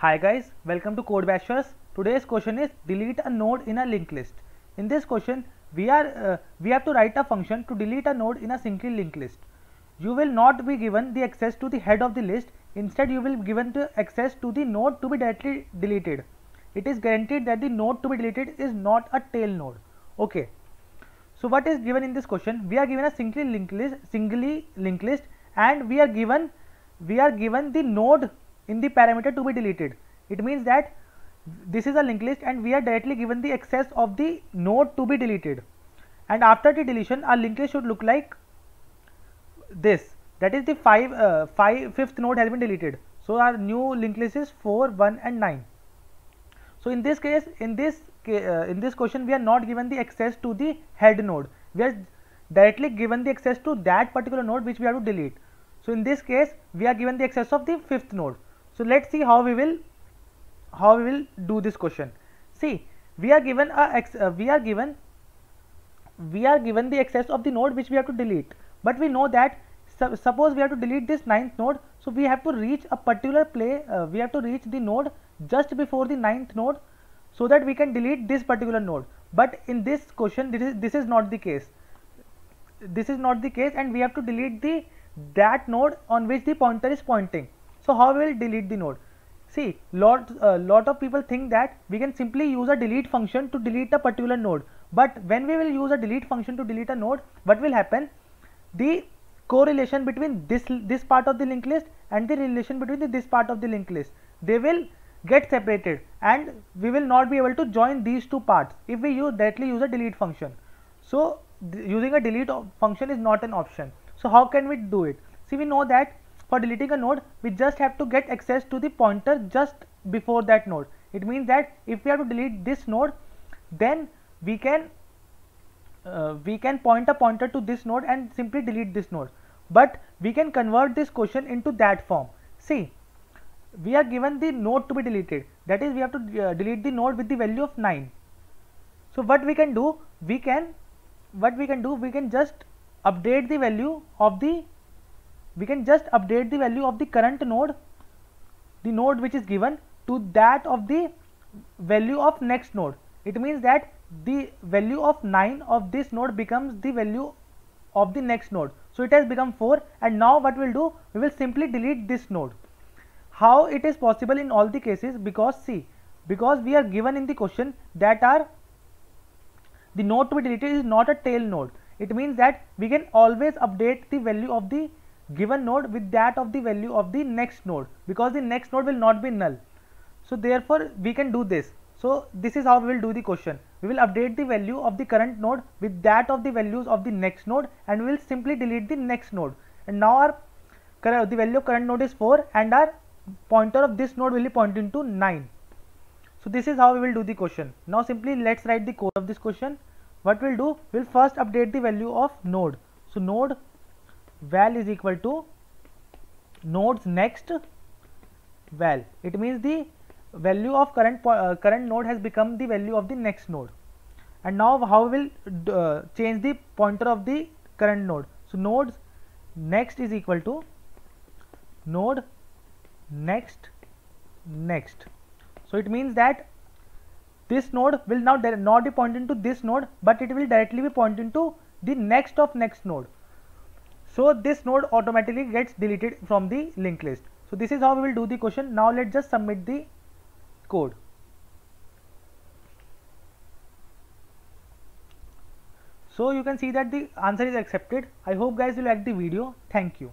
Hi guys, welcome to Code Bashers. Today's question is delete a node in a linked list. In this question, we have to write a function to delete a node in a single linked list. You will not be given the access to the head of the list. Instead, you will be given the access to the node to be directly deleted. It is guaranteed that the node to be deleted is not a tail node. Okay. So what is given in this question? We are given a singly linked list, and we are given the node in the parameter to be deleted. It means that this is a linked list and we are directly given the access of the node to be deleted. And after the deletion, our linked list should look like this. That is the fifth node has been deleted. So our new linked list is 4, 1 and 9. So in this case, in this question, we are not given the access to the head node. We are directly given the access to that particular node which we have to delete. So in this case, we are given the access of the fifth node. So let's see how we will do this question. See, we are given the access of the node which we have to delete, but we know that suppose we have to delete this ninth node, so we have to reach a particular we have to reach the node just before the ninth node so that we can delete this particular node. But in this question, this is not the case. This is not the case, and we have to delete that node on which the pointer is pointing. So how we will delete the node? See, lot of people think that we can simply use a delete function to delete a particular node. But when we will use a delete function to delete a node, what will happen? The correlation between this part of the linked list and the relation between this part of the linked list, they will get separated, and we will not be able to join these two parts if we directly use a delete function. So using a delete function is not an option. So how can we do it? See, we know that for deleting a node, we just have to get access to the pointer just before that node. It means that if we have to delete this node, then we can point a pointer to this node and simply delete this node. But we can convert this question into that form. See, we are given the node to be deleted. That is, we have to delete the node with the value of 9. So what we can do? We can just update the value of the current node, the node which is given, to that of the value of next node. It means that the value of 9 of this node becomes the value of the next node. So it has become 4, and now what we will do? We will simply delete this node. How it is possible in all the cases? Because we are given in the question that the node to be deleted is not a tail node. It means that we can always update the value of the given node with that of the value of the next node, because the next node will not be null. So therefore we can do this. So this is how we will do the question. We will update the value of the current node with that of the values of the next node, and we will simply delete the next node. And now the value of current node is 4, and our pointer of this node will be pointing to 9. So this is how we will do the question. Now simply let's write the code of this question. What we'll do? We'll first update the value of node. So node val is equal to node's next val. It means the value of current node has become the value of the next node. And now how we will change the pointer of the current node? So node's next is equal to node next. So it means that this node will now not be pointing to this node, but it will directly be pointing to the next of next node. So this node automatically gets deleted from the linked list. So this is how we will do the question. Now let's just submit the code. So you can see that the answer is accepted. I hope guys will like the video. Thank you.